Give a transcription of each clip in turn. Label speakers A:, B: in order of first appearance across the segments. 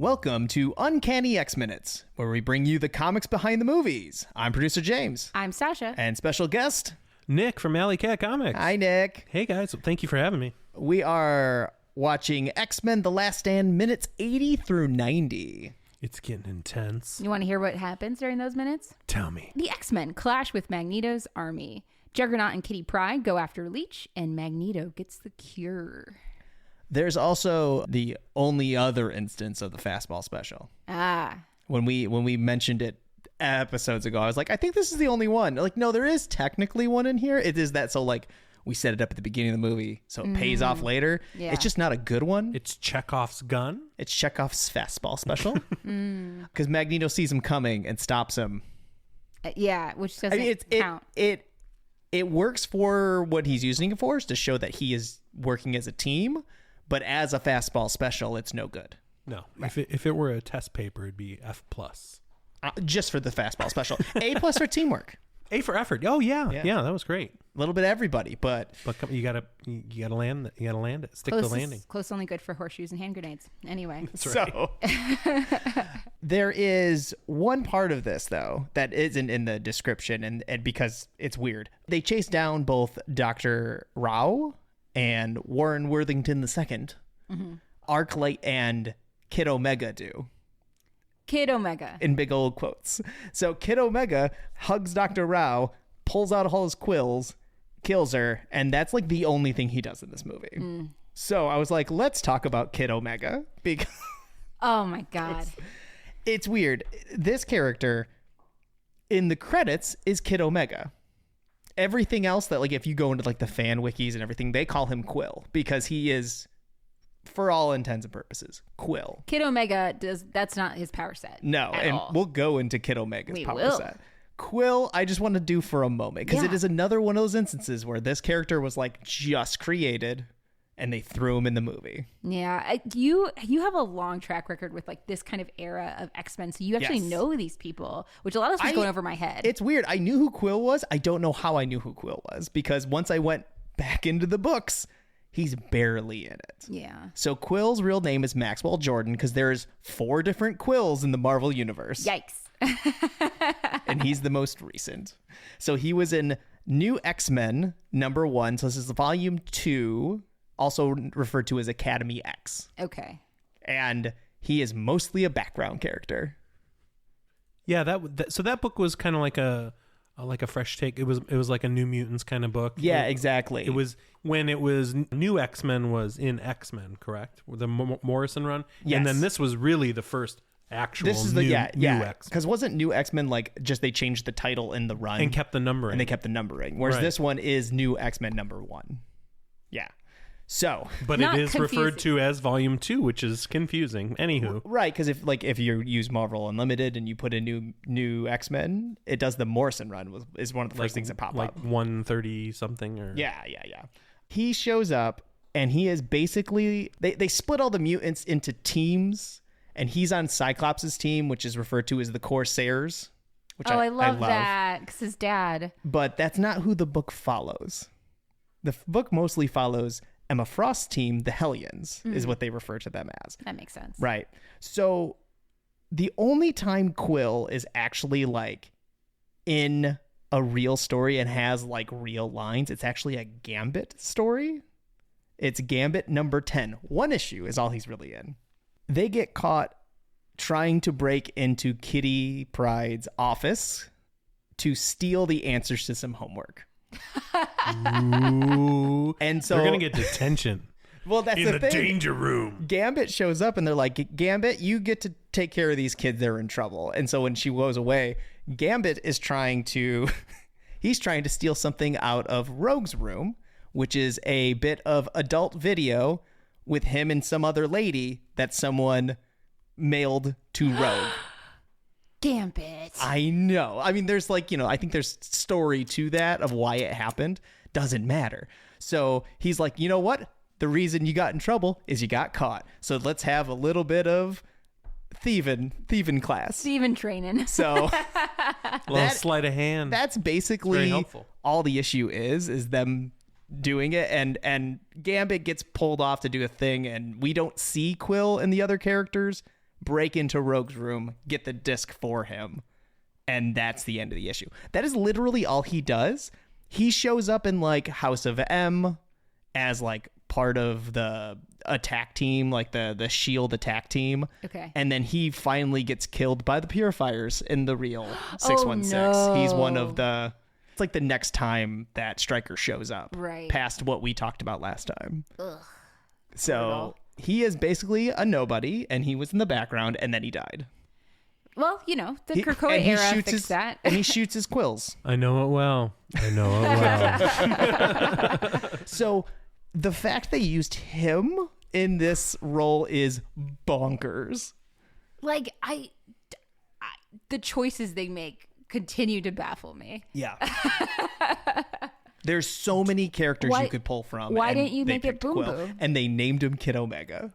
A: Welcome to Uncanny X-Minutes, where we bring you the comics behind the movies. I'm producer James.
B: I'm Stasia.
A: And special guest,
C: Nick from Alleycat Comics.
A: Hi, Nick.
C: Hey, guys. Thank you for having me.
A: We are watching X-Men The Last Stand, minutes 80 through 90.
C: It's getting intense.
B: You want to hear what happens during those minutes?
C: Tell me.
B: The X-Men clash with Magneto's army. Juggernaut and Kitty Pryde go after Leech, and Magneto gets the cure.
A: There's also the only other instance of the fastball special. When we mentioned it episodes ago, I was like, I think this is the only one. Like, no, there is technically one in here. It is that, so like we set it up at the beginning of the movie, so it pays off later. Yeah. It's just not a good one.
C: It's Chekhov's gun.
A: It's Chekhov's fastball special. Because Magneto sees him coming and stops him.
B: Yeah, which doesn't count.
A: It works for what he's using it for, is to show that he is working as a team. But as a fastball special, it's no good.
C: No. Right. If it were a test paper, it'd be F+.
A: Just for the fastball special. A+ for teamwork.
C: A for effort. Oh yeah, that was great.
A: A little bit of everybody, but
C: you gotta land it. You gotta land it. Stick the landing.
B: Close only good for horseshoes and hand grenades. Anyway,
C: that's right.
A: So there is one part of this though that isn't in the description, and because it's weird, they chase down both Dr. Rao and Warren Worthington II. Arclight and Kid Omega do.
B: Kid Omega.
A: In big old quotes. So Kid Omega hugs Dr. Rao, pulls out all his quills, kills her, and that's like the only thing he does in this movie. So I was like, let's talk about Kid Omega. Because
B: oh my God.
A: It's weird. This character in the credits is Kid Omega. Everything else that, like, if you go into like the fan wikis and everything, they call him Quill because he is, for all intents and purposes, Quill.
B: Kid Omega that's not his power set.
A: No, and
B: all.
A: We'll go into Kid Omega's power set. Quill, I just want to do for a moment because it is another one of those instances where this character was like just created and they threw him in the movie.
B: Yeah, you have a long track record with like this kind of era of X-Men, so you actually know these people, which a lot of this was going over my head.
A: It's weird. I knew who Quill was. I don't know how I knew who Quill was because once I went back into the books, he's barely in it.
B: Yeah.
A: So Quill's real name is Maxwell Jordan because there's 4 different Quills in the Marvel Universe.
B: Yikes.
A: And he's the most recent. So he was in New X-Men #1. So this is volume 2, also referred to as Academy X.
B: Okay.
A: And he is mostly a background character.
C: Yeah, so that book was kind of like a fresh take. It was like a New Mutants kind of book.
A: Yeah, exactly.
C: It was when it was New X-Men was in X-Men, correct? The Morrison run.
A: Yes.
C: And then this was really the first actual new X-Men.
A: Because wasn't New X-Men like just they changed the title in the run
C: and kept the numbering.
A: And they kept the numbering. Whereas this one is New X-Men #1. Yeah. So,
C: but it is referred to as Volume 2, which is confusing. Anywho,
A: right? Because if you use Marvel Unlimited and you put in new X-Men, it does the Morrison run is one of the first things that pop
C: like
A: up.
C: 130 something or
A: yeah. He shows up and he is basically they split all the mutants into teams, and he's on Cyclops' team, which is referred to as the Corsairs. Which
B: I love that because his dad.
A: But that's not who the book follows. The book mostly follows Emma Frost's team, the Hellions, is what they refer to them as.
B: That makes sense.
A: Right. So the only time Quill is actually like in a real story and has like real lines, it's actually a Gambit story. It's Gambit #10. 1 issue is all he's really in. They get caught trying to break into Kitty Pryde's office to steal the answers to some homework.
C: Ooh.
A: And so
C: they're gonna get detention.
A: Well, that's
C: in the
A: thing.
C: Danger room.
A: Gambit shows up and they're like, Gambit, you get to take care of these kids. They're in trouble. And so when she goes away, Gambit is trying to steal something out of Rogue's room, which is a bit of adult video with him and some other lady that someone mailed to Rogue.
B: Gambit.
A: I know. I mean, there's like, I think there's story to that of why it happened. Doesn't matter. So he's like, you know what? The reason you got in trouble is you got caught. So let's have a little bit of thieving class.
B: Thieving training.
A: So
C: little sleight of hand.
A: That's basically all the issue is them doing it, and Gambit gets pulled off to do a thing, and we don't see Quill and the other characters, break into Rogue's room, get the disc for him, and that's the end of the issue. That is literally all he does. He shows up in like House of M as like part of the attack team, like the SHIELD attack team.
B: Okay.
A: And then he finally gets killed by the Purifiers in the real 616.
B: no.
A: He's one of the... It's like the next time that Stryker shows up.
B: Right.
A: Past what we talked about last time.
B: Ugh.
A: So
B: Brutal.
A: he is basically a nobody, and he was in the background, and then he died.
B: Well, the Krakoa era fixed that.
A: And he shoots his quills.
C: I know it well.
A: So the fact they used him in this role is bonkers.
B: Like, the choices they make continue to baffle me.
A: Yeah. There's so many characters you could pull from.
B: Why
A: and
B: didn't you
A: they
B: make it
A: picked
B: Boom
A: Quill,
B: Boom?
A: And they named him Kid Omega.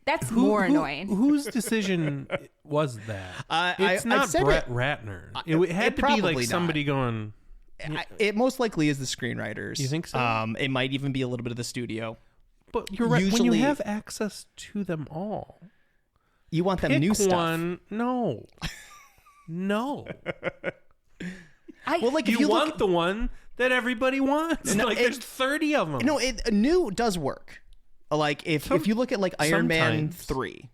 B: That's more annoying.
C: Whose decision was that? It's not Brett Ratner. It had to be like somebody going...
A: It most likely is the screenwriters.
C: You think so?
A: It might even be a little bit of the studio.
C: But you're right. When you have access to them all,
A: you want them
C: pick
A: new stuff.
C: One. No. Well,
A: like if
C: you
A: you
C: want the one that everybody wants.
A: No,
C: there's 30 of them.
A: No, new does work. Like if you look at like Iron Man 3,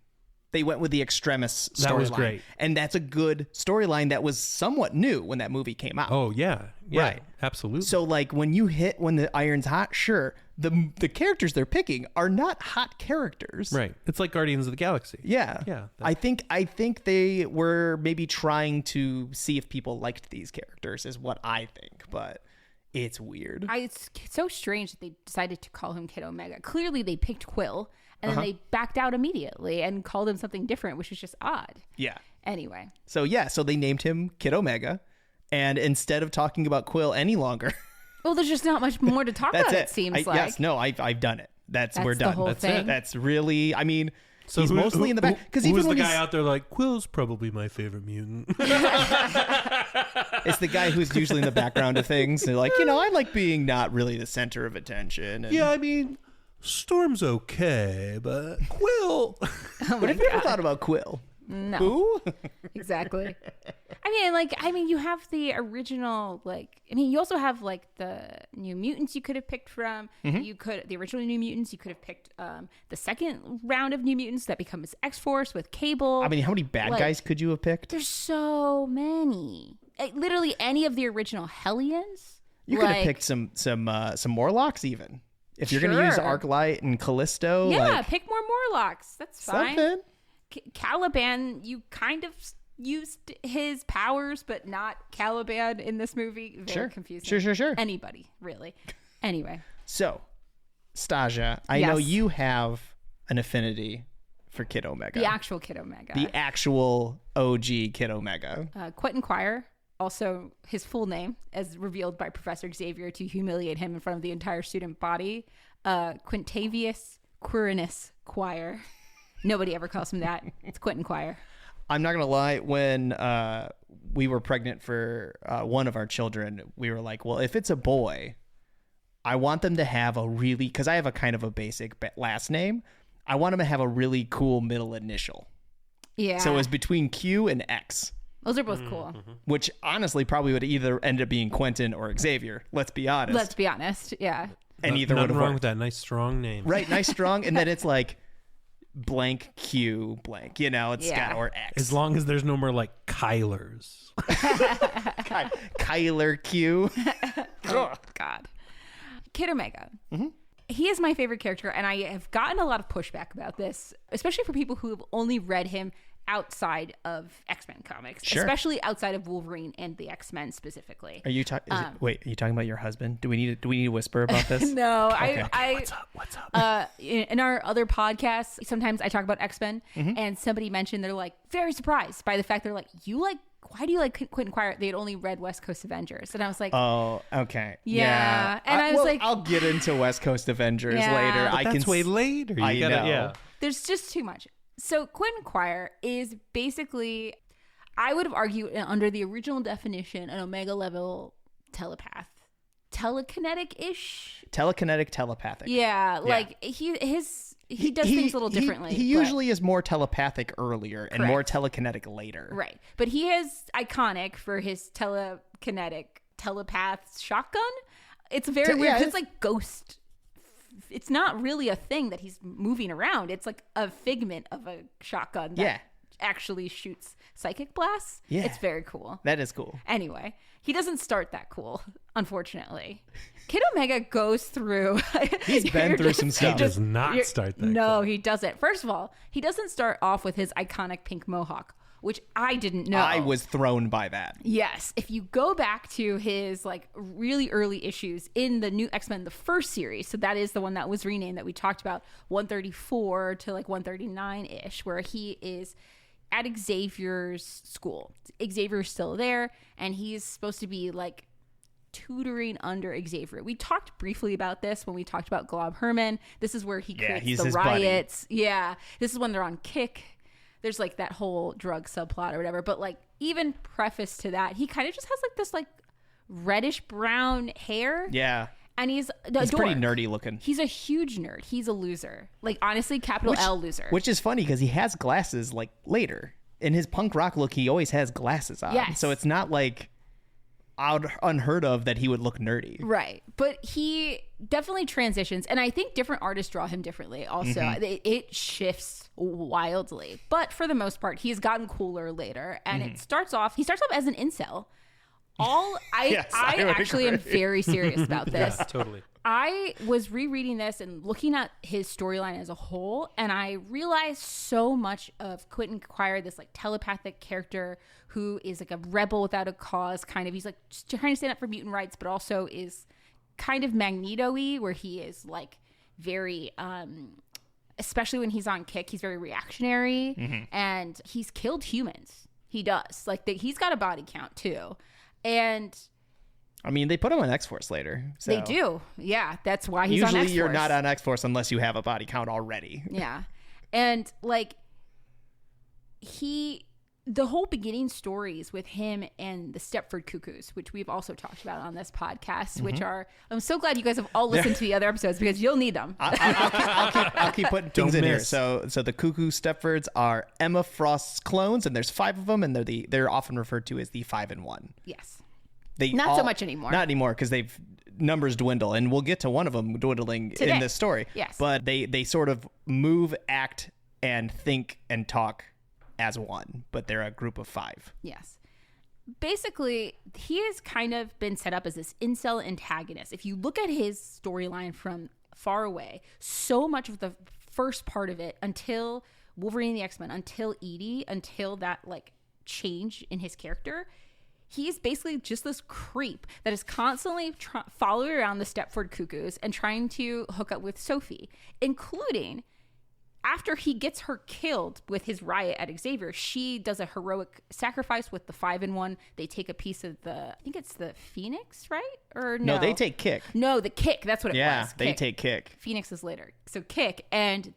A: they went with the Extremis storyline.
C: That was great.
A: And that's a good storyline that was somewhat new when that movie came out.
C: Oh, yeah.
A: Right.
C: Absolutely.
A: So like when the iron's hot, sure, the characters they're picking are not hot characters.
C: Right. It's like Guardians of the Galaxy.
A: Yeah.
C: Yeah.
A: I think they were maybe trying to see if people liked these characters is what I think, but it's weird.
B: It's so strange that they decided to call him Kid Omega. Clearly they picked Quill and then they backed out immediately and called him something different, which is just odd.
A: Yeah.
B: Anyway.
A: So they named him Kid Omega, and instead of talking about Quill any longer,
B: well, there's just not much more to talk about. It seems like.
A: Yes, no, I've done it. We're done.
B: The whole
A: That's
B: thing?
A: it. That's really. I mean,
C: So
A: he's mostly in the back because even
C: who's
A: when
C: the guy out there like Quill's probably my favorite mutant.
A: It's the guy who's usually in the background of things. They're like, I like being not really the center of attention. And,
C: Yeah, I mean, Storm's okay, but Quill.
A: But have you ever thought about Quill?
B: No.
A: Who?
B: Exactly. I mean, you have the original, you also have like the New Mutants you could have picked from. The original New Mutants, you could have picked the second round of New Mutants that becomes X-Force with Cable.
A: I mean, how many bad guys could you have picked?
B: There's so many. Literally any of the original Hellions.
A: You could have picked some Morlocks even. If you're going to use Arclight and Callisto.
B: Yeah, pick more Morlocks. That's fine.
A: Something.
B: Caliban, you kind of used his powers, but not Caliban in this movie. Very confusing.
A: Sure.
B: Anybody, really. Anyway.
A: So, Stasia, I know you have an affinity for Kid Omega.
B: The actual Kid Omega.
A: The actual OG Kid Omega.
B: Quentin Quire, also his full name, as revealed by Professor Xavier to humiliate him in front of the entire student body. Quintavious Quirinus Quire. Nobody ever calls him that. It's Quentin Quire.
A: I'm not going to lie. When we were pregnant for one of our children, we were like, well, if it's a boy, I want them to have because I have a kind of a basic last name. I want them to have a really cool middle initial.
B: Yeah.
A: So it was between Q and X.
B: Those are both cool.
A: Which honestly probably would either end up being Quentin or Xavier. Let's be honest.
B: Yeah.
A: And either would have
C: wrong
A: worked.
C: with that. Nice strong name.
A: Right. Nice strong. And then it's like blank Q blank, it's got or X.
C: As long as there's no more like Kylers.
A: Kyler Q.
B: Oh, God. Kid Omega. He is my favorite character, and I have gotten a lot of pushback about this, especially for people who have only read him outside of X-Men comics, especially outside of Wolverine and the X-Men specifically.
A: Are you talking? Wait, are you talking about your husband? Do we need to whisper about this?
B: No,
A: okay.
C: What's up?
B: In our other podcasts, sometimes I talk about X-Men, and somebody mentioned they're like very surprised by the fact they're like, why do you like Quentin Quire? They had only read West Coast Avengers, and I was like,
A: oh, okay,
B: yeah. And I was like,
A: I'll get into West Coast Avengers later.
C: But that's way later.
A: I know.
C: Yeah.
B: There's just too much. So Quentin Quire is basically, I would have argued under the original definition, an Omega level telepath. Telekinetic-ish?
A: Telekinetic, telepathic.
B: Yeah, like his he does things a little differently.
A: He usually is more telepathic earlier and more telekinetic later.
B: Right. But he is iconic for his telepath shotgun. It's very weird. Yeah, it's like ghost. It's not really a thing that he's moving around. It's like a figment of a shotgun that actually shoots psychic blasts. Yeah. It's very cool.
A: That is cool.
B: Anyway, he doesn't start that cool, unfortunately. Kid Omega goes through.
A: He's been through some stuff.
C: He does not start that
B: No,
C: cool.
B: he doesn't. First of all, he doesn't start off with his iconic pink mohawk, which I didn't know.
A: I was thrown by that.
B: Yes. If you go back to his like really early issues in the new X-Men, the first series, so that is the one that was renamed that we talked about, 134 to like 139-ish, where he is at Xavier's school. Xavier's still there, and he's supposed to be like tutoring under Xavier. We talked briefly about this when we talked about Glob Herman. This is where he creates the riots. Buddy. Yeah. This is when they're on Kick. There's like that whole drug subplot or whatever. But like even preface to that, he kind of just has like this like reddish brown hair.
A: Yeah.
B: And he's
A: pretty nerdy looking.
B: He's a huge nerd. He's a loser. Like, honestly, capital L loser.
A: Which is funny because he has glasses, like, later. In his punk rock look, he always has glasses on. Yes. So it's not, like, unheard of that he would look nerdy.
B: Right. But he definitely transitions. And I think different artists draw him differently also. It shifts wildly. But for the most part, he's gotten cooler later. And he starts off as an incel. I actually am very serious about this.
C: Yeah, totally.
B: I was rereading this and looking at his storyline as a whole, and I realized so much of Quentin Quire, this like telepathic character who is like a rebel without a cause, kind of. He's like trying to stand up for mutant rights, but also is kind of Magneto-y, where he is like very, especially when he's on Kick, he's very reactionary, and he's killed humans. He does. Like he's got a body count too. And
A: I mean, they put him on X-Force later. So.
B: They do. Yeah. That's why he's on X-Force.
A: Usually you're not on X-Force unless you have a body count already.
B: Yeah. And like the whole beginning stories with him and the Stepford Cuckoos, which we've also talked about on this podcast, which are, I'm so glad you guys have all listened to the other episodes because you'll need them.
A: I'll keep putting things in here. So the Cuckoo Stepfords are Emma Frost's clones, and there's 5 of them, and they're often referred to as the 5-in-1.
B: Yes. Not so much anymore.
A: Not anymore, because numbers dwindle, and we'll get to one of them dwindling today. In this story.
B: Yes.
A: But they sort of move, act, and think and talk as one, but they're a group of 5.
B: Yes. Basically, he has kind of been set up as this incel antagonist. If you look at his storyline from far away, so much of the first part of it until Wolverine and the X-Men, until Edie, until that like change in his character, he's basically just this creep that is constantly following around the Stepford Cuckoos and trying to hook up with Sophie, including after he gets her killed with his riot at Xavier. She does a heroic sacrifice with the 5-in-1. They take a piece of I think it's the Phoenix, right? Or no?
A: No, they take Kick.
B: No, the Kick. That's what it was.
A: Yeah, they
B: Kick.
A: take Kick.
B: Phoenix is later. So Kick, and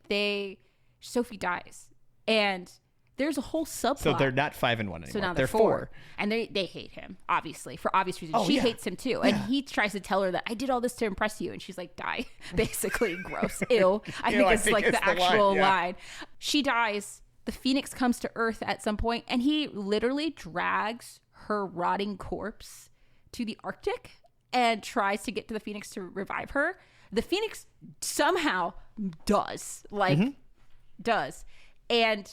B: Sophie dies. And there's a whole subplot.
A: So they're not 5-in-1 anymore.
B: So now
A: they're 4.
B: And they hate him, obviously, for obvious reasons. She hates him too. And he tries to tell her that I did all this to impress you. And she's like, die. Basically, gross. Ew. I think it's like the actual line. She dies. The Phoenix comes to Earth at some point, and he literally drags her rotting corpse to the Arctic and tries to get to the Phoenix to revive her. The Phoenix somehow does. And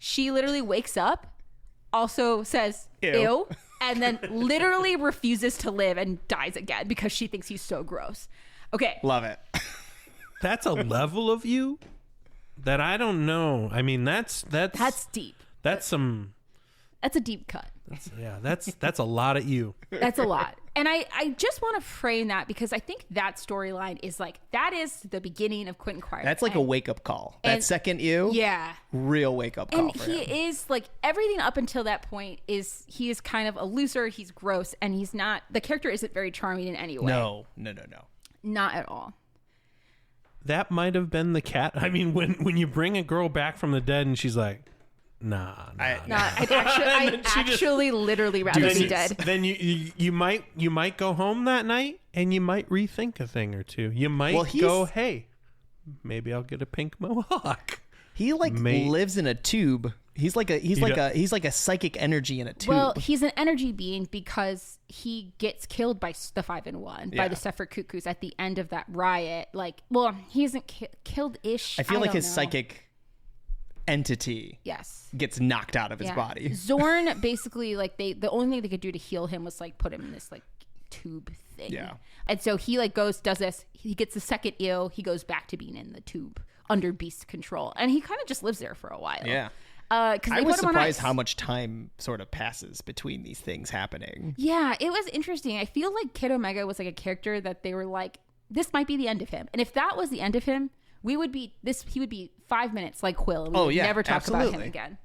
B: she literally wakes up, also says, ew, and then literally refuses to live and dies again because she thinks he's so gross. Okay.
A: Love it.
C: That's a level of you that I don't know. I mean, that's
B: deep.
C: That's
B: a deep cut.
C: That's a lot of you.
B: That's a lot. And I just want to frame that because I think that storyline is like, that is the beginning of Quentin Quire.
A: That's like a wake-up call. That second ew, real wake-up call.
B: And he is like, everything up until that point is, he is kind of a loser, he's gross, and he's not, the character isn't very charming in any way.
A: No.
B: Not at all.
C: That might have been the cat. I mean, when you bring a girl back from the dead and she's like, Nah.
B: I'd actually literally rather be dead.
C: Then you might go home that night and you might rethink a thing or two. You might go, hey, maybe I'll get a pink mohawk.
A: He lives in a tube. He's like a psychic energy in a tube.
B: Well, he's an energy being because he gets killed by the 5-in-1 by the Separate Cuckoos at the end of that riot. Like, well, he isn't killed-ish.
A: I feel like his psychic entity gets knocked out of his body.
B: Zorn basically, like, the only thing they could do to heal him was like put him in this like tube thing. Yeah. And so he like does this. He gets the second ew. He goes back to being in the tube under Beast's control, and he kind of just lives there for a while.
A: Yeah. I was surprised how much time sort of passes between these things happening.
B: Yeah, it was interesting. I feel like Kid Omega was like a character that they were like, this might be the end of him. And if that was the end of him, he would be 5 minutes like Quill, and we would never talk about him again.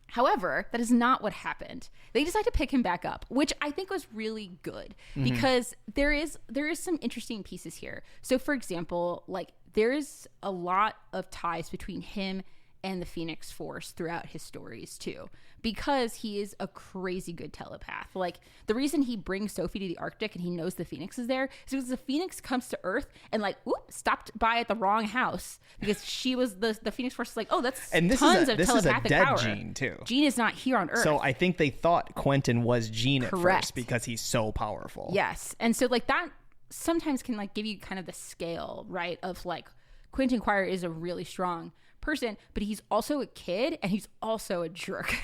B: However, that is not what happened. They decided to pick him back up, which I think was really good because there is some interesting pieces here. So, for example, like there's a lot of ties between him and the Phoenix Force throughout his stories too, because he is a crazy good telepath. Like the reason he brings Sophie to the Arctic and he knows the Phoenix is there is because the Phoenix comes to Earth and like, stopped by at the wrong house because she was the Phoenix Force is like, tons of telepathic power.
A: Jean too.
B: Jean is not here on Earth.
A: So I think they thought Quentin was Jean at first because he's so powerful.
B: Yes. And so like that sometimes can like give you kind of the scale, right? Of like Quentin Quire is a really strong person, but he's also a kid and he's also a jerk.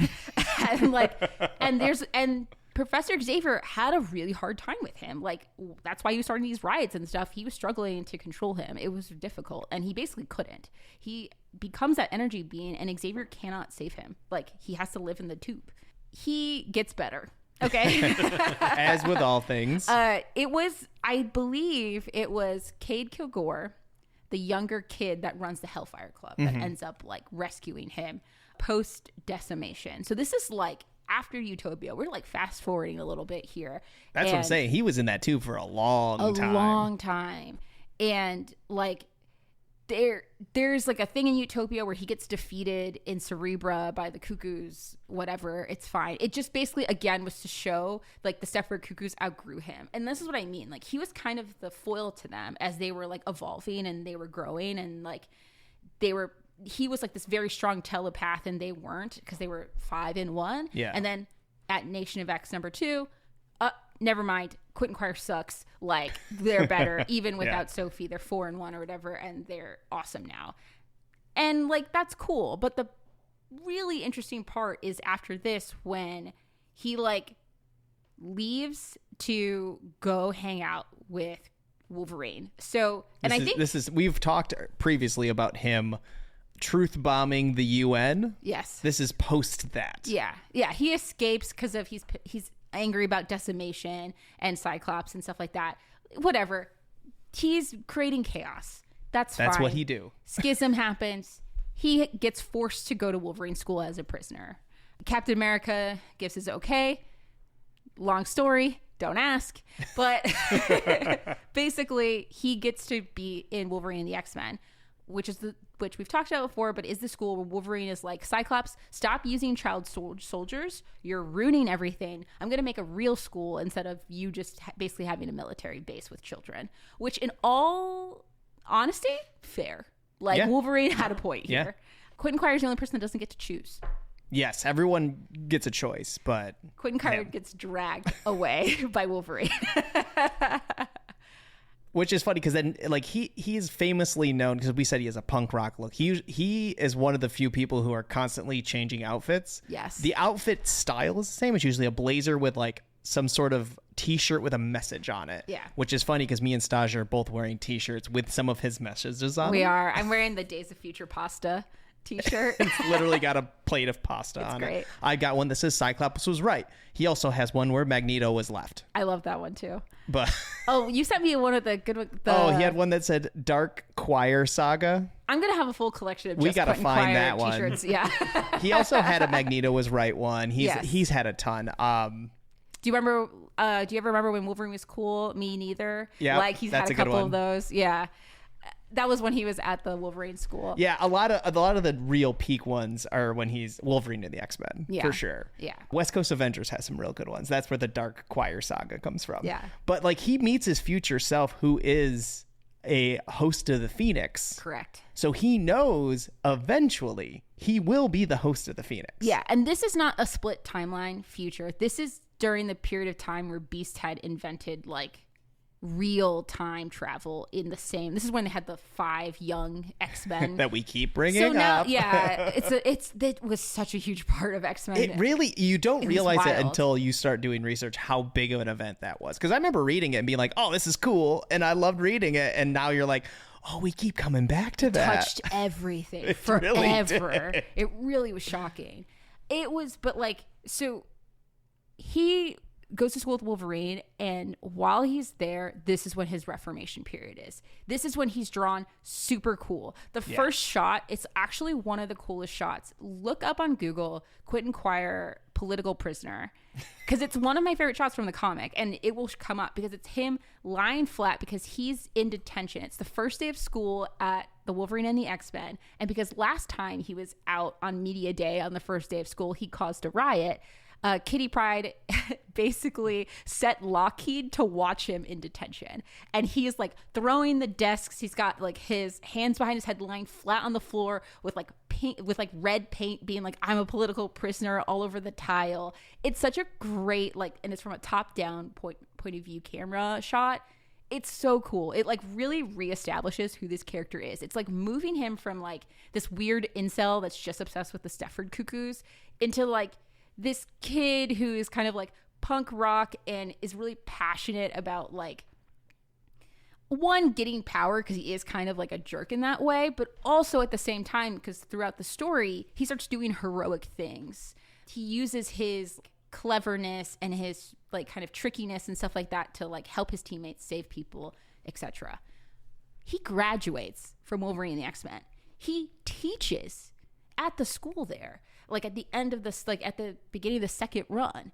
B: and Professor Xavier had a really hard time with him. Like that's why he was starting these riots and stuff. He was struggling to control him. It was difficult and he basically couldn't. He becomes that energy being and Xavier cannot save him. Like he has to live in the tube. He gets better. Okay.
A: As with all things.
B: I believe it was Cade Kilgore, the younger kid that runs the Hellfire Club that ends up like rescuing him post decimation. So this is like after Utopia. We're like fast forwarding a little bit here.
A: That's what I'm saying. He was in that tube for a long time. And like there's like a thing in Utopia where he gets defeated in Cerebra by the Cuckoos, whatever. It's fine. It just basically, again, was to show like the separate Cuckoos outgrew him. And this is what I mean. Like he was kind of the foil to them as they were like evolving and they were growing and like he was like this very strong telepath and they weren't because they were 5-in-1. Yeah.
B: And then at Nation of X #2, never mind. Quentin Quire sucks. Like they're better even without Sophie. They're 4-in-1 or whatever, and they're awesome now. And like that's cool. But the really interesting part is after this when he like leaves to go hang out with Wolverine. So, and
A: we've talked previously about him truth bombing the UN.
B: Yes.
A: This is post that.
B: Yeah. Yeah. He escapes because of he's angry about decimation and Cyclops and stuff like that. Whatever. He's creating chaos. That's fine.
A: What he do.
B: Schism happens. He gets forced to go to Wolverine school as a prisoner. Captain America gives his okay. Long story. Don't ask. But basically, he gets to be in Wolverine and the X-Men, which we've talked about before, but is the school where Wolverine is like, Cyclops, stop using child soldiers. You're ruining everything. I'm going to make a real school instead of you just basically having a military base with children, which in all honesty, fair. Like Wolverine had a point here. Yeah. Quentin Quire is the only person that doesn't get to choose.
A: Yes, everyone gets a choice, but
B: Quentin Quire gets dragged away by Wolverine.
A: Which is funny because then, like, he is famously known because we said he has a punk rock look. He is one of the few people who are constantly changing outfits.
B: Yes.
A: The outfit style is the same. It's usually a blazer with like some sort of T-shirt with a message on it.
B: Yeah.
A: Which is funny because me and Stasia are both wearing T-shirts with some of his messages on.
B: We are. I'm wearing the Days of Future Pasta T-shirt.
A: It's literally got a plate of pasta on it. I got one that says Cyclops was right. He also has one where Magneto was left.
B: I love that one too.
A: But
B: you sent me one of the good ones.
A: He had one that said Dark Quire Saga.
B: I'm gonna have a full collection of just
A: we gotta
B: Quentin
A: find
B: Quire
A: that one.
B: T-shirts. Yeah.
A: He also had a Magneto was right one. He's had a ton.
B: Do you remember? Do you ever remember when Wolverine was cool? Me neither.
A: Yeah,
B: like he's had a couple of those. Yeah. That was when he was at the Wolverine school.
A: Yeah, a lot of the real peak ones are when he's Wolverine in the X-Men, for sure.
B: Yeah.
A: West Coast Avengers has some real good ones. That's where the Dark Quire Saga comes from.
B: Yeah.
A: But like he meets his future self, who is a host of the Phoenix.
B: Correct.
A: So he knows eventually he will be the host of the Phoenix.
B: Yeah, and this is not a split timeline future. This is during the period of time where Beast had invented like real time travel in the same. This is when they had the 5 young X-Men
A: that we keep bringing
B: so now,
A: up.
B: Yeah, that was such a huge part of X-Men.
A: It really, you don't realize it
B: wild.
A: until you start doing research how big of an event that was. Because I remember reading it and being like, oh, this is cool. And I loved reading it. And now you're like, oh, we keep coming back to that.
B: Touched everything forever.
A: Really
B: it really was shocking. It was, but like, so he goes to school with Wolverine, and while he's there, this is when his reformation period is. This is when he's drawn super cool. The first shot, it's actually one of the coolest shots. Look up on Google, Quentin Quire, political prisoner, because it's one of my favorite shots from the comic, and it will come up because it's him lying flat because he's in detention. It's the first day of school at the Wolverine and the X-Men, and because last time he was out on media day on the first day of school, he caused a riot. Kitty Pryde basically set Lockheed to watch him in detention. And he is like throwing the desks. He's got like his hands behind his head lying flat on the floor with like paint, with like red paint being like, I'm a political prisoner all over the tile. It's such a great, like, and it's from a top down point of view camera shot. It's so cool. It like really reestablishes who this character is. It's like moving him from like this weird incel that's just obsessed with the Stepford Cuckoos into like this kid who is kind of like punk rock and is really passionate about like, one, getting power because he is kind of like a jerk in that way, but also at the same time, because throughout the story, he starts doing heroic things. He uses his cleverness and his like kind of trickiness and stuff like that to like help his teammates save people, etc. He graduates from Wolverine and the X-Men. He teaches at the school there. Like at the end of this, like at the beginning of the second run,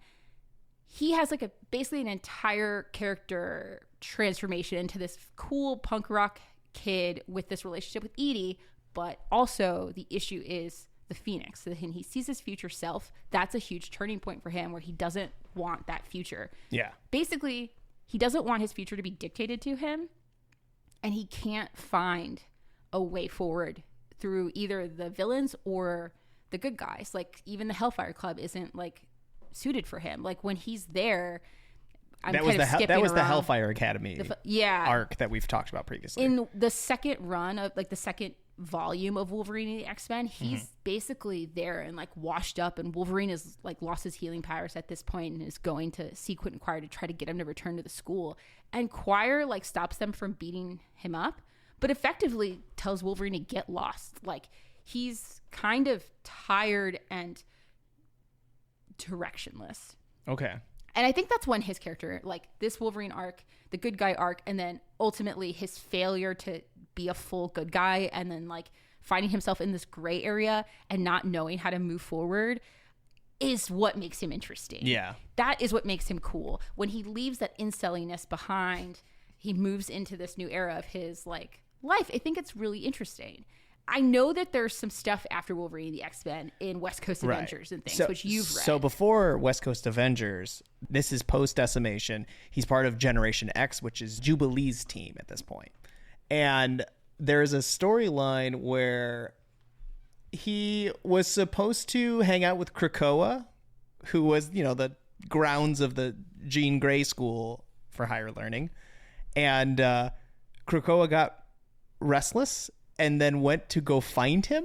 B: he has like basically an entire character transformation into this cool punk rock kid with this relationship with Edie. But also the issue is the Phoenix. So he sees his future self. That's a huge turning point for him where he doesn't want that future. Yeah. Basically, he doesn't want his future to be dictated to him. And he can't find a way forward through either the villains or the good guys. Like even the Hellfire Club isn't like suited for him. Like when he's there, that was
A: the Hellfire Academy arc that we've talked about previously.
B: In the second run of like the second volume of Wolverine and the X-Men, he's basically there and like washed up, and Wolverine is like lost his healing powers at this point and is going to see Quentin Quire to try to get him to return to the school. And Quire like stops them from beating him up, but effectively tells Wolverine to get lost. Like he's kind of tired and directionless. Okay. And I think that's when his character, like this Wolverine arc, the good guy arc, and then ultimately his failure to be a full good guy, and then like finding himself in this gray area and not knowing how to move forward, is what makes him interesting. Yeah. That is what makes him cool. When he leaves that inceliness behind, he moves into this new era of his like life. I think it's really interesting. I know that there's some stuff after Wolverine and the X-Men in West Coast Avengers and things, which you've read.
A: So before West Coast Avengers, this is post-Decimation. He's part of Generation X, which is Jubilee's team at this point. And there's a storyline where he was supposed to hang out with Krakoa, who was, you know, the grounds of the Jean Grey School for Higher Learning. And Krakoa got restless and then went to go find him,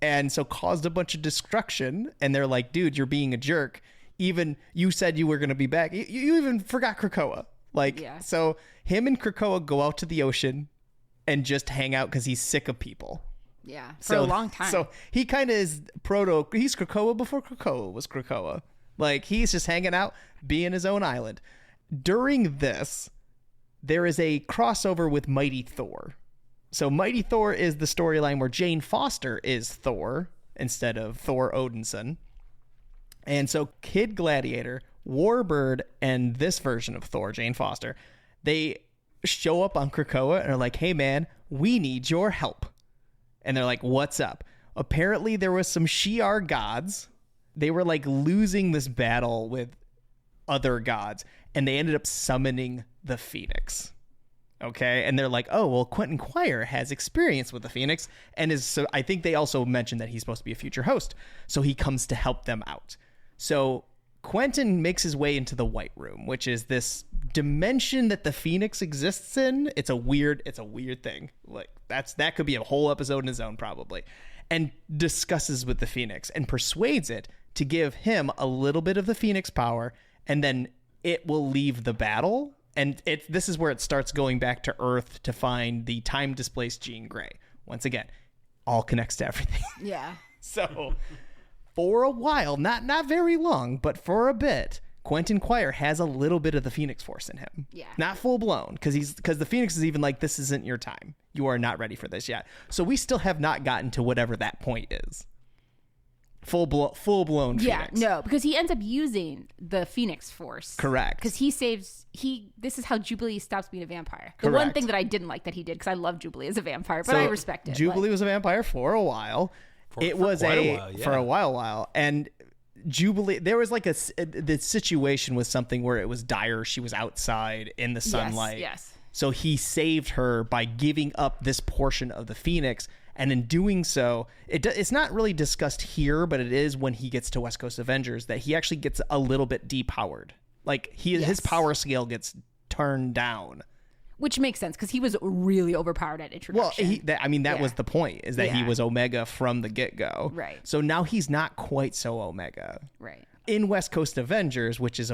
A: and so caused a bunch of destruction. And they're like, dude, you're being a jerk. Even you said you were going to be back. You even forgot Krakoa. Like, yeah. So him and Krakoa go out to the ocean and just hang out because he's sick of people.
B: Yeah, for a long time.
A: So he kind of is he's Krakoa before Krakoa was Krakoa. Like, he's just hanging out, being his own island. During this, there is a crossover with Mighty Thor. So Mighty Thor is the storyline where Jane Foster is Thor instead of Thor Odinson. And so Kid Gladiator, Warbird, and this version of Thor, Jane Foster, they show up on Krakoa and are like, hey man, we need your help. And they're like, what's up? Apparently there was some Shi'ar gods. They were like losing this battle with other gods, and they ended up summoning the Phoenix. Okay, and they're like, oh, well, Quentin Quire has experience with the Phoenix, and is so. I think they also mentioned that he's supposed to be a future host, so he comes to help them out. So Quentin makes his way into the White Room, which is this dimension that the Phoenix exists in. It's a weird thing. Like that could be a whole episode in his own, probably, and discusses with the Phoenix and persuades it to give him a little bit of the Phoenix power, and then it will leave the battle. And this is where it starts going back to Earth to find the time-displaced Jean Grey. Once again, all connects to everything.
B: Yeah.
A: So, for a while, not very long, but for a bit, Quentin Quire has a little bit of the Phoenix Force in him.
B: Yeah.
A: Not full-blown, because the Phoenix is even like, this isn't your time. You are not ready for this yet. So we still have not gotten to whatever that point is. Full-blown Phoenix.
B: Yeah, no, because he ends up using the Phoenix Force.
A: Correct.
B: Because this is how Jubilee stops being a vampire. The one thing that I didn't like that he did, because I love Jubilee as a vampire, but I respect it.
A: Jubilee was a vampire for a while. For a while. And Jubilee, there was like the situation was something where it was dire. She was outside in the sunlight.
B: Yes.
A: So he saved her by giving up this portion of the Phoenix. And in doing so, it's not really discussed here, but it is when he gets to West Coast Avengers that he actually gets a little bit depowered. Like his power scale gets turned down.
B: Which makes sense because he was really overpowered at introduction.
A: Well, that was the point, is that he was Omega from the get-go.
B: Right.
A: So now he's not quite so Omega.
B: Right.
A: In West Coast Avengers, which is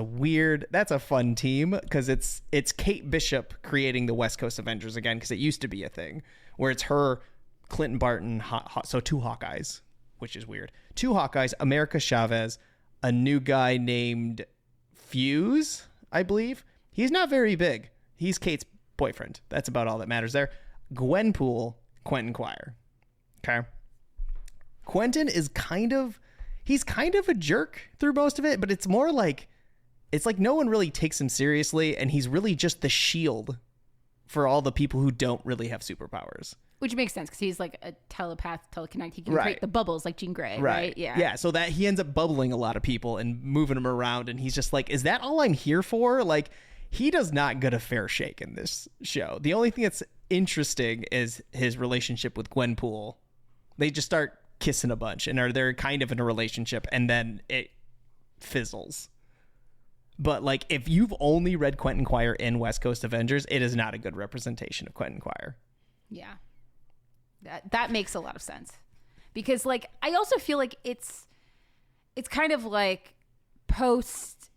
A: that's a fun team because it's Kate Bishop creating the West Coast Avengers again, because it used to be a thing where it's her, Clinton Barton, so 2 Hawkeyes, which is weird. 2 Hawkeyes, America Chavez, a new guy named Fuse, I believe. He's not very big. He's Kate's boyfriend. That's about all that matters there. Gwenpool, Quentin Quire. Okay. Quentin is he's kind of a jerk through most of it, but it's more like, it's like no one really takes him seriously, and he's really just the shield for all the people who don't really have superpowers.
B: Which makes sense because he's like a telepath, teleconnect. He can create the bubbles like Jean Grey, right? Yeah.
A: Yeah, so that he ends up bubbling a lot of people and moving them around, and he's just like, is that all I'm here for? Like, he does not get a fair shake in this show. The only thing that's interesting is his relationship with Gwenpool. They just start kissing a bunch, and they're kind of in a relationship, and then it fizzles. But like, if you've only read Quentin Quire in West Coast Avengers, it is not a good representation of Quentin Quire.
B: Yeah. That makes a lot of sense. Because like, I also feel like it's kind of like post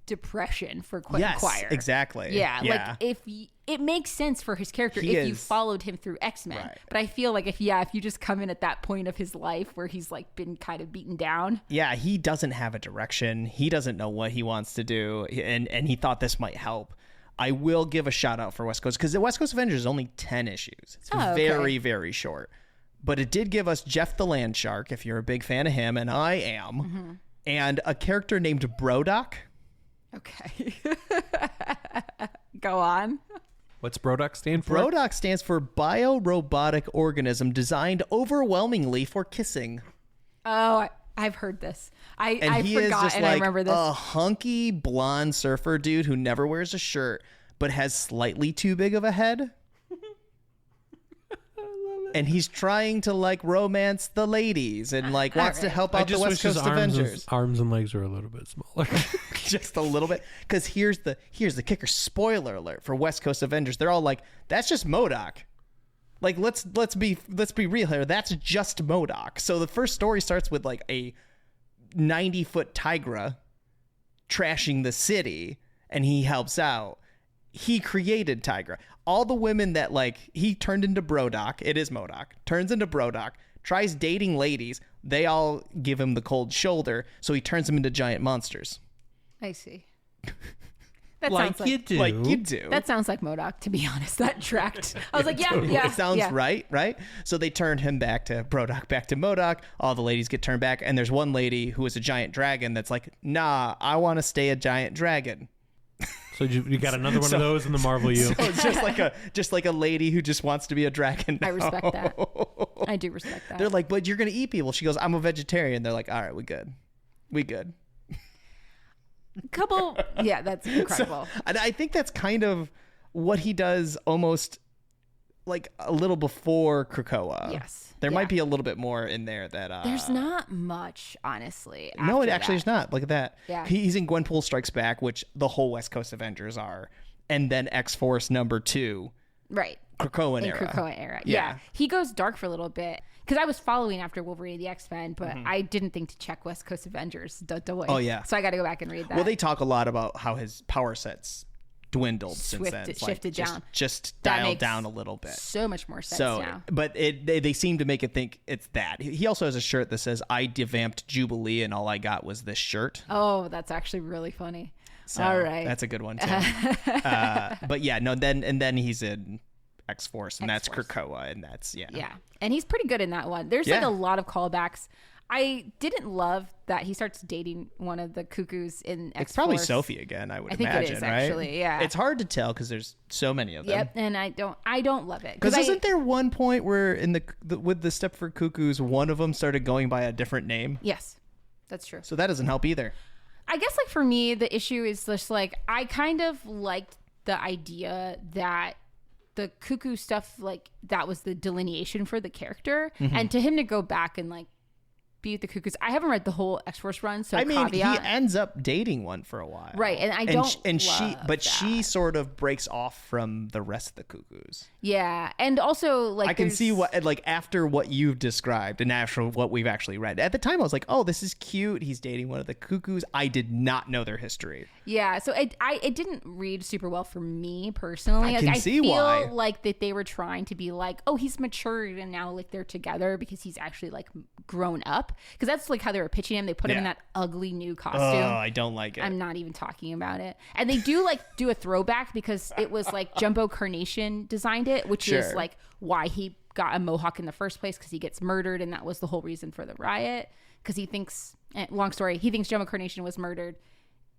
B: depression for Quentin Quire.
A: Yes, exactly.
B: Yeah. Like it makes sense for his character you followed him through X-Men. Right. But I feel like if you just come in at that point of his life where he's like been kind of beaten down. Yeah,
A: he doesn't have a direction. He doesn't know what he wants to do. And he thought this might help. I will give a shout out for West Coast, because the West Coast Avengers is only 10 issues. It's very, very short. But it did give us Jeff the Land Shark, if you're a big fan of him, and I am, and a character named Brodock.
B: Okay. Go on.
C: What's Brodock stand for?
A: Brodock stands for Bio-Robotic Organism Designed Overwhelmingly for Kissing.
B: Oh, I've heard this. I
A: he
B: forgot,
A: is just
B: and
A: like
B: I remember this.
A: A hunky blonde surfer dude who never wears a shirt, but has slightly too big of a head. And he's trying to like romance the ladies and like wants to help out the West Coast Avengers.
C: Arms and legs are a little bit smaller.
A: Just a little bit. Because here's the kicker. Spoiler alert for West Coast Avengers. They're all like, that's just MODOK. Like, let's be real here. That's just MODOK. So the first story starts with like a 90-foot Tigra trashing the city, and he helps out. He created Tigra. All the women that like he turned into Brodock, it is MODOK, turns into Brodock, tries dating ladies. They all give him the cold shoulder, so he turns them into giant monsters.
B: I see.
C: Like you do.
B: That sounds like MODOK, to be honest. That tracked. I was like, yeah.
A: It sounds right? So they turned him back to Brodock, back to MODOK. All the ladies get turned back, and there's one lady who is a giant dragon that's like, nah, I want to stay a giant dragon.
C: So you got another one of those in the Marvel U.
A: So it's just like a lady who just wants to be a dragon now.
B: I respect that. I do respect that.
A: They're like, but you're going to eat people. She goes, I'm a vegetarian. They're like, all right, we good.
B: That's incredible.
A: And I think that's kind of what he does almost like a little before Krakoa.
B: Yes.
A: There might be a little bit more in there that
B: there's not much, honestly.
A: No, it
B: after
A: actually
B: that.
A: is not. Look at that.
B: Yeah.
A: He's in Gwenpool Strikes Back, which the whole West Coast Avengers are, and then X-Force #2,
B: Right.
A: Krakoan
B: In
A: era.
B: Krakoa era.
A: Yeah.
B: Yeah. He goes dark for a little bit. Because I was following after Wolverine the X-Men, but I didn't think to check West Coast Avengers.
A: Oh, yeah.
B: So I got to go back and read that.
A: Well, they talk a lot about how his power sets dwindled since then. It's
B: shifted down.
A: Just
B: That
A: dialed
B: makes
A: down a little bit.
B: so much more sense
A: So,
B: now.
A: but they seem to make it think it's that. He also has a shirt that says, I devamped Jubilee and all I got was this shirt.
B: Oh, that's actually really funny.
A: So
B: All right.
A: that's a good one, too. But yeah, no, then he's in X-Force, and that's
B: X-Force.
A: Krakoa, and that's,
B: Yeah. And he's pretty good in that one. There's like
A: Yeah.
B: a lot of callbacks. I didn't love that he starts dating one of the cuckoos in X-Force.
A: It's probably Sophie again, I would
B: I think it
A: imagine,
B: is,
A: right?
B: actually, yeah.
A: It's hard to tell because there's so many of them.
B: Yep. And I don't love it.
A: Because isn't there one point where in the with the Stepford Cuckoos, one of them started going by a different name?
B: Yes. That's true.
A: So that doesn't help either.
B: I guess like for me, the issue is just like I kind of liked the idea that the cuckoo stuff, like that was the delineation for the character, and to him to go back and like be with the cuckoos. I haven't read the whole X-Force run, so
A: I mean,
B: caveat.
A: he ends up dating one for a while,
B: Right, and I don't
A: she
B: love
A: she
B: that.
A: sort of breaks off from the rest of the cuckoos.
B: Yeah, and also like
A: I can
B: there's-
A: see what, like, after what you've described and after what we've actually read. At the time, I was like, oh, this is cute. He's dating one of the cuckoos. I did not know their history.
B: Yeah, so it didn't read super well for me personally.
A: I can see
B: feel
A: why.
B: like that they were trying to be like, oh, he's matured and now like they're together because he's actually like grown up. Because that's like how they were pitching him. They put him in
A: Yeah.
B: that ugly new costume.
A: Oh, I don't like it.
B: I'm not even talking about it. And they do a throwback because it was like Jumbo Carnation designed it, which is
A: Sure.
B: like why he got a mohawk in the first place, because he gets murdered, and that was the whole reason for the riot. Because he thinks, long story, he thinks Jumbo Carnation was murdered.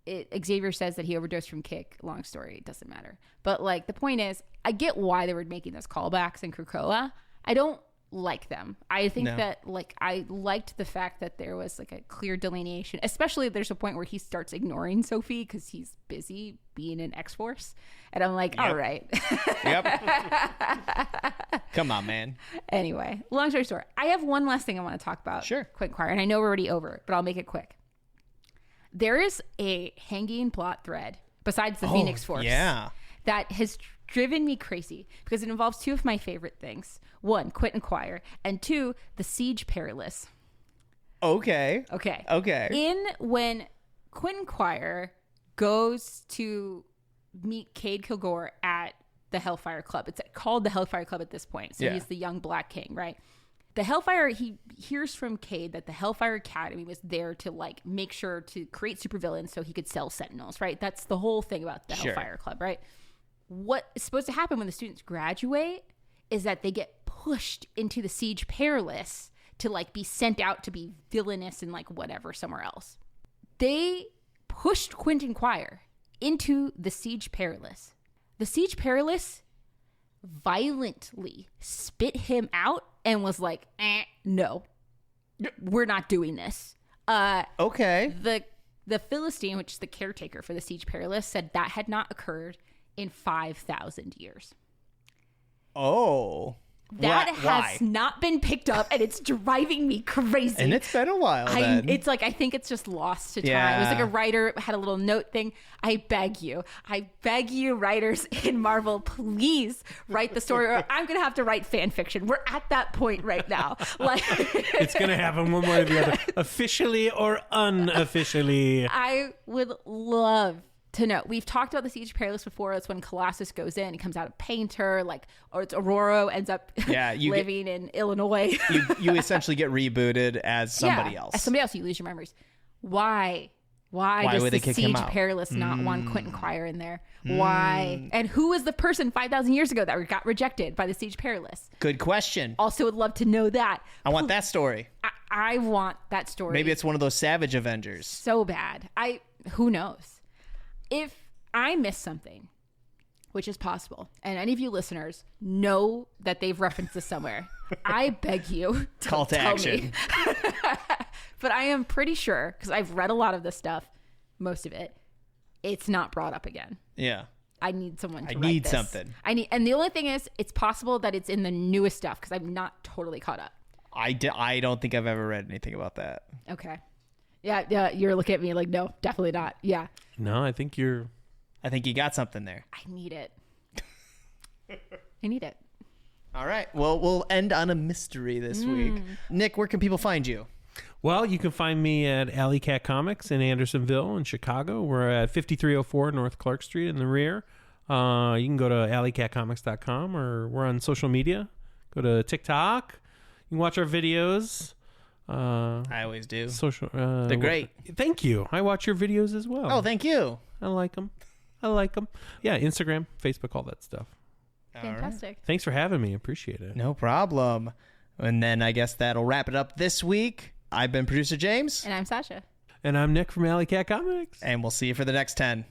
B: Xavier says that he overdosed from kick. Long story, it doesn't matter. But like the point is, I get why they were making those callbacks in Krakoa. I don't like them. I think
A: No.
B: that like I liked the fact that there was like a clear delineation, especially there's a point where he starts ignoring Sophie because he's busy being in X-Force, and I'm like, all right.
A: Yep. Come on, man.
B: Anyway, long story short, I have one last thing I want to talk about.
A: Sure.
B: Quentin Quire, and I know we're already over, but I'll make it quick. There is a hanging plot thread besides the Phoenix Force.
A: Yeah.
B: That has driven me crazy because it involves two of my favorite things. One, Quentin Quire, and two, the Siege Perilous.
A: Okay.
B: Okay. When Quentin Quire goes to meet Cade Kilgore at the Hellfire Club. It's called the Hellfire Club at this point. So
A: Yeah.
B: he's the young Black King, right? The Hellfire, he hears from Cade that the Hellfire Academy was there to like make sure to create supervillains so he could sell Sentinels, right? That's the whole thing about the
A: Sure.
B: Hellfire Club, right? What is supposed to happen when the students graduate is that they get pushed into the Siege Perilous to like be sent out to be villainous and like whatever somewhere else. They pushed Quentin Quire into the Siege Perilous. The Siege Perilous violently spit him out and was like, no, we're not doing this.
A: Okay.
B: The Philistine, which is the caretaker for the Siege Perilous, said that had not occurred in 5,000 years.
A: Oh.
B: That
A: Why?
B: has not been picked up, and it's driving me crazy.
A: And it's been a while then.
B: It's like I think it's just lost to time.
A: Yeah.
B: It was like a writer had a little note thing. I beg you, writers in Marvel, please write the story, or I'm gonna have to write fan fiction. We're at that point right now. Like
C: It's going to happen one way or the other, officially or unofficially.
B: I would love to know. We've talked about the Siege Perilous before. That's when Colossus goes in. He comes out a painter, like, or it's Aurora ends up living in Illinois.
A: you essentially get rebooted as somebody else.
B: As somebody else, you lose your memories. Why does
A: would
B: the
A: they kick him
B: Siege
A: out?
B: Perilous not want Quentin Quire in there? Why? And who was the person 5,000 years ago that got rejected by the Siege Perilous?
A: Good question.
B: Also would love to know that.
A: I want that story.
B: I want that story.
A: Maybe it's one of those Savage Avengers.
B: so bad. Who knows? If I miss something, which is possible, and any of you listeners know that they've referenced this somewhere, I beg you to
A: Call to
B: tell
A: action.
B: me. But I am pretty sure, because I've read a lot of this stuff, most of it, it's not brought up again.
A: Yeah.
B: I need someone to
A: I
B: write
A: need
B: this.
A: something.
B: And the only thing is, it's possible that it's in the newest stuff because I'm not totally caught up.
A: I don't think I've ever read anything about that.
B: Okay. Yeah, you're looking at me like, no, definitely not. Yeah.
C: No, I think you
A: got something there.
B: I need it. I need it.
A: All right. Well, we'll end on a mystery this week. Nick, where can people find you?
C: Well, you can find me at Alleycat Comics in Andersonville in Chicago. We're at 5304 North Clark Street in the rear. You can go to alleycatcomics.com, or we're on social media. Go to TikTok. You can watch our videos.
A: I always do.
C: Social.
A: They're great.
C: Thank you. I watch your videos as well.
A: Oh, thank you.
C: I like them. Yeah, Instagram, Facebook, all that stuff.
B: Fantastic.
C: Thanks for having me. Appreciate it.
A: No problem. And then I guess that'll wrap it up this week. I've been producer James.
B: And I'm Sasha.
C: And I'm Nick from Alleycat Comics.
A: And we'll see you for the next 10.